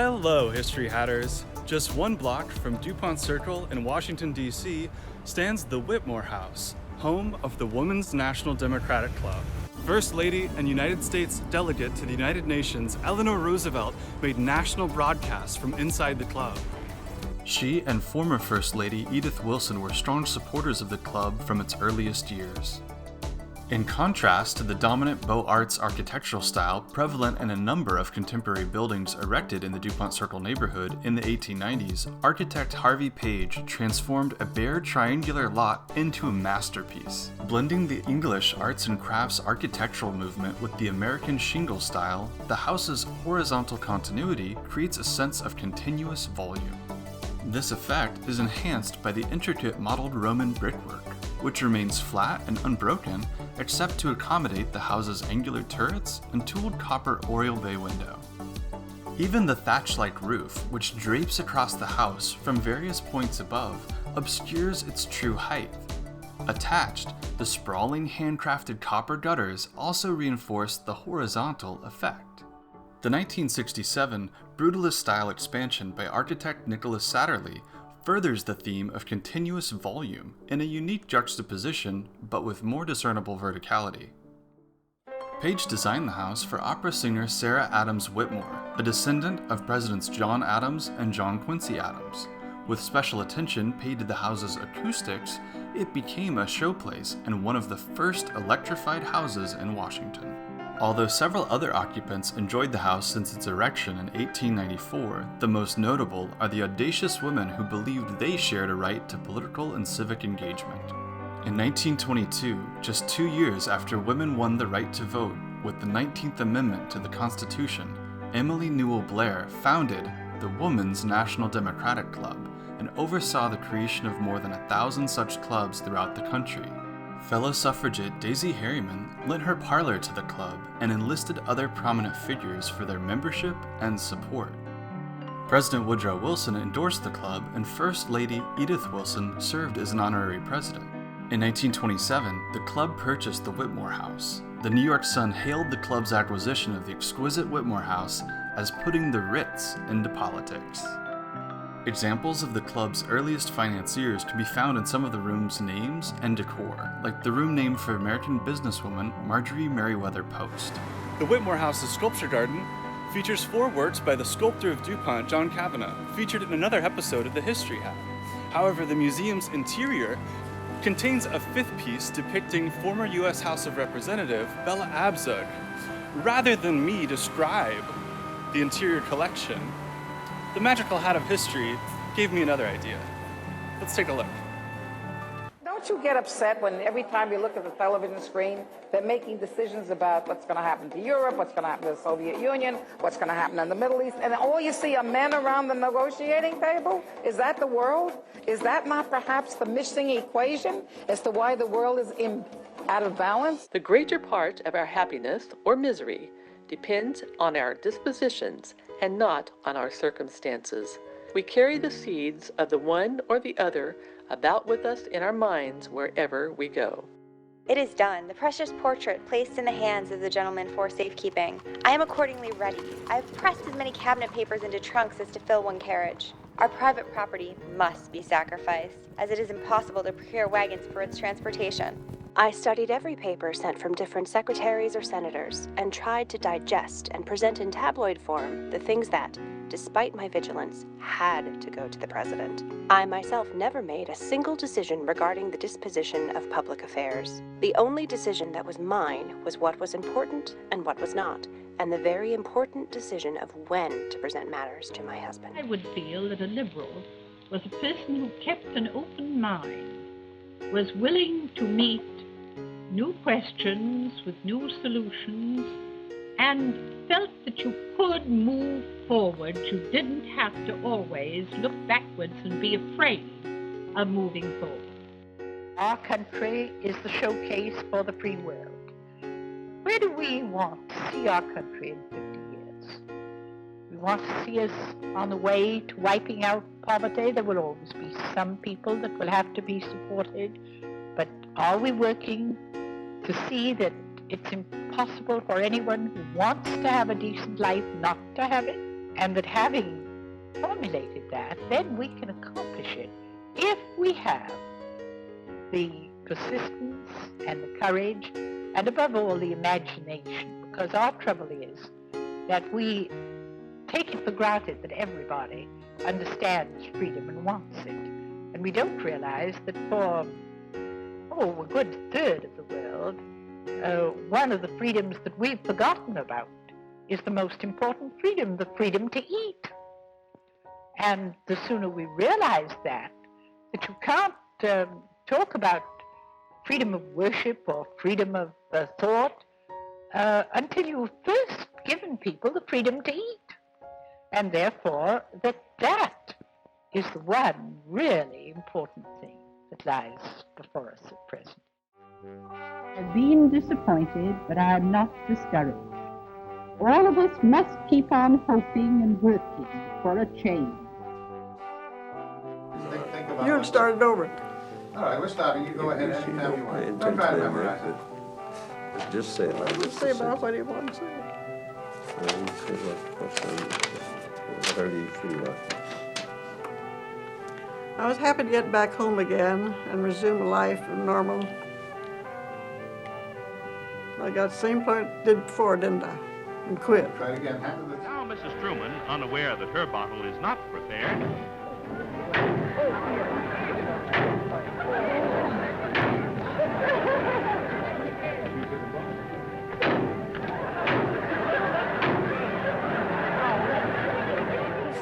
Hello, History Hatters! Just one block from Dupont Circle in Washington, D.C. stands the Whittemore House, home of the Women's National Democratic Club. First Lady and United States Delegate to the United Nations, Eleanor Roosevelt made national broadcasts from inside the club. She and former First Lady Edith Wilson were strong supporters of the club from its earliest years. In contrast to the dominant Beaux Arts architectural style prevalent in a number of contemporary buildings erected in the Dupont Circle neighborhood in the 1890s, architect Harvey Page transformed a bare triangular lot into a masterpiece. Blending the English arts and crafts architectural movement with the American shingle style, the house's horizontal continuity creates a sense of continuous volume. This effect is enhanced by the intricate modeled Roman brickwork, which remains flat and unbroken except to accommodate the house's angular turrets and tooled copper oriel bay window. Even the thatch-like roof, which drapes across the house from various points above, obscures its true height. Attached, the sprawling handcrafted copper gutters also reinforce the horizontal effect. The 1967 Brutalist-style expansion by architect Nicholas Satterley furthers the theme of continuous volume in a unique juxtaposition, but with more discernible verticality. Page designed the house for opera singer Sarah Adams Whittemore, a descendant of Presidents John Adams and John Quincy Adams. With special attention paid to the house's acoustics, it became a showplace and one of the first electrified houses in Washington. Although several other occupants enjoyed the house since its erection in 1894, the most notable are the audacious women who believed they shared a right to political and civic engagement. In 1922, just 2 years after women won the right to vote with the 19th Amendment to the Constitution, Emily Newell Blair founded the Women's National Democratic Club and oversaw the creation of more than 1,000 such clubs throughout the country. Fellow suffragette Daisy Harriman lent her parlor to the club and enlisted other prominent figures for their membership and support. President Woodrow Wilson endorsed the club, and First Lady Edith Wilson served as an honorary president. In 1927, the club purchased the Whittemore House. The New York Sun hailed the club's acquisition of the exquisite Whittemore House as putting the Ritz into politics. Examples of the club's earliest financiers can be found in some of the room's names and decor, like the room named for American businesswoman Marjorie Merriweather Post. The Whittemore House's sculpture garden features 4 works by the sculptor of Dupont, John Kavanagh, featured in another episode of the History Hat. However, the museum's interior contains a 5th piece depicting former U.S. House of Representative Bella Abzug. Rather than me describe the interior collection, the magical hat of history gave me another idea. Let's take a look. Don't you get upset when every time you look at the television screen, they're making decisions about what's going to happen to Europe, what's going to happen to the Soviet Union, what's going to happen in the Middle East, and all you see are men around the negotiating table? Is that the world? Is that not perhaps the missing equation as to why the world is out of balance? The greater part of our happiness or misery depends on our dispositions and not on our circumstances. We carry the seeds of the one or the other about with us in our minds wherever we go. It is done. The precious portrait placed in the hands of the gentleman for safekeeping. I am accordingly ready. I have pressed as many cabinet papers into trunks as to fill one carriage. Our private property must be sacrificed, as it is impossible to procure wagons for its transportation. I studied every paper sent from different secretaries or senators and tried to digest and present in tabloid form the things that, despite my vigilance, had to go to the president. I myself never made a single decision regarding the disposition of public affairs. The only decision that was mine was what was important and what was not, and the very important decision of when to present matters to my husband. I would feel that a liberal was a person who kept an open mind, was willing to meet new questions with new solutions, and felt that you could move forward. You didn't have to always look backwards and be afraid of moving forward. Our country is the showcase for the free world. Where do we want to see our country in 50 years? We want to see us on the way to wiping out poverty. There will always be some people that will have to be supported, but are we working to see that it's impossible for anyone who wants to have a decent life not to have it? And that having formulated that, then we can accomplish it if we have the persistence and the courage, and above all, the imagination, because our trouble is that we take it for granted that everybody understands freedom and wants it. And we don't realize that for, a good third of the world, one of the freedoms that we've forgotten about is the most important freedom, the freedom to eat. And the sooner we realize that you can't talk about freedom of worship or freedom of thought until you've first given people the freedom to eat. And therefore, that is the one really important thing that lies before us at present. I've been disappointed, but I'm not discouraged. All of us must keep on hoping and working for a change. You can start it over. All right, we're starting. You go ahead anytime you want. Don't try to memorize it. Just say it. Just say about what you want to say. Whatever you feel like. I was happy to get back home again and resume life normal. I got the same point did before, didn't I? And quit. Try it again. Now Mrs. Truman, unaware that her bottle is not prepared,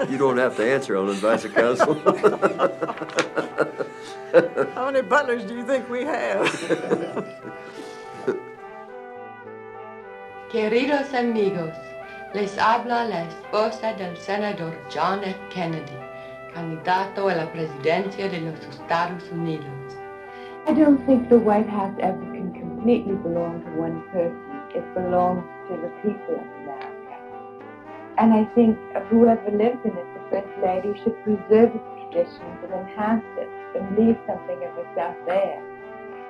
You don't have to answer on advice of counsel. How many butlers do you think we have? Queridos amigos, les habla la esposa del senador John F. Kennedy, candidato a la presidencia de los Estados Unidos. I don't think the White House ever can completely belong to one person. It belongs to the people of America. And I think whoever lives in it, the First Lady, should preserve its traditions and enhance it and leave something of herself there.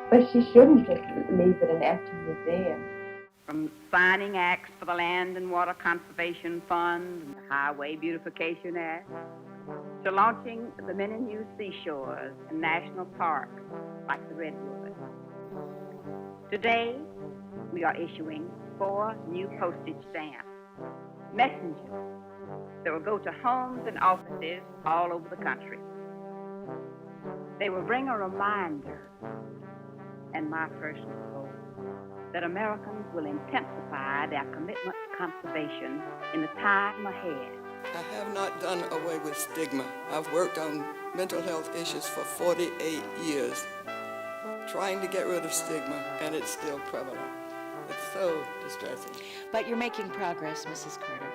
But she shouldn't just leave it an empty museum. From signing acts for the Land and Water Conservation Fund and the Highway Beautification Act, to launching the many new seashores and national parks like the Redwood. Today, we are issuing 4 new postage stamps, messengers that will go to homes and offices all over the country. They will bring a reminder, and my personal hope, that Americans will intensify their commitment to conservation in the time ahead. I have not done away with stigma. I've worked on mental health issues for 48 years, trying to get rid of stigma, and it's still prevalent. It's so distressing. But you're making progress, Mrs. Carter.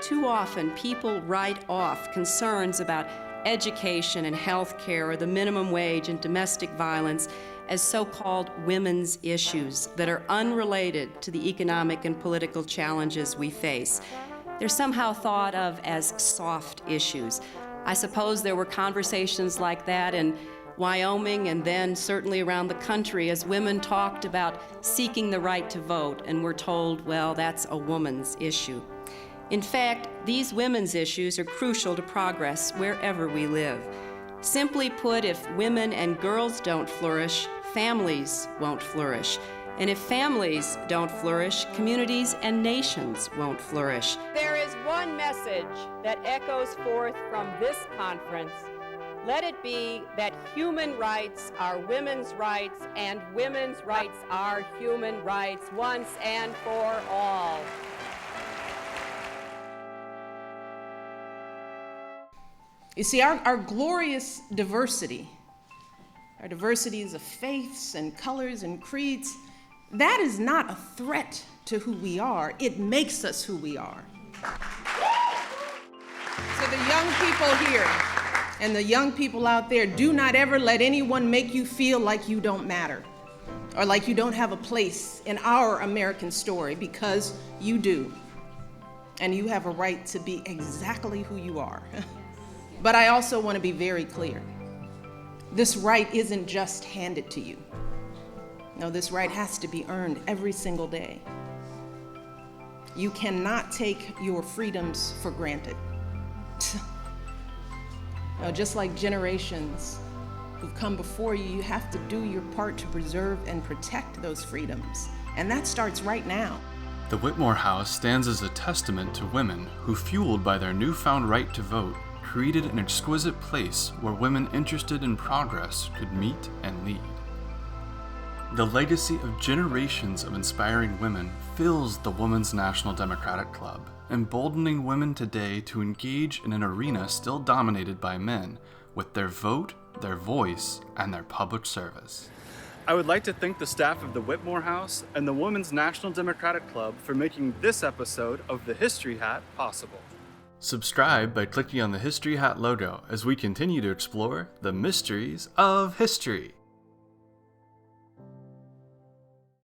Too often, people write off concerns about education and health care or the minimum wage and domestic violence as so-called women's issues that are unrelated to the economic and political challenges we face. They're somehow thought of as soft issues. I suppose there were conversations like that in Wyoming and then certainly around the country as women talked about seeking the right to vote and were told, well, that's a woman's issue. In fact, these women's issues are crucial to progress wherever we live. Simply put, if women and girls don't flourish, families won't flourish. And if families don't flourish, communities and nations won't flourish. There is one message that echoes forth from this conference. Let it be that human rights are women's rights and women's rights are human rights once and for all. You see, our glorious diversity, our diversities of faiths and colors and creeds, that is not a threat to who we are. It makes us who we are. So the young people here and the young people out there, do not ever let anyone make you feel like you don't matter or like you don't have a place in our American story, because you do. And you have a right to be exactly who you are. But I also want to be very clear. This right isn't just handed to you. No, this right has to be earned every single day. You cannot take your freedoms for granted. Just like generations who've come before you, you have to do your part to preserve and protect those freedoms. And that starts right now. The Whittemore House stands as a testament to women who, fueled by their newfound right to vote, created an exquisite place where women interested in progress could meet and lead. The legacy of generations of inspiring women fills the Women's National Democratic Club, emboldening women today to engage in an arena still dominated by men with their vote, their voice, and their public service. I would like to thank the staff of the Whittemore House and the Women's National Democratic Club for making this episode of The History Hat possible. Subscribe by clicking on the History Hat logo as we continue to explore the mysteries of history.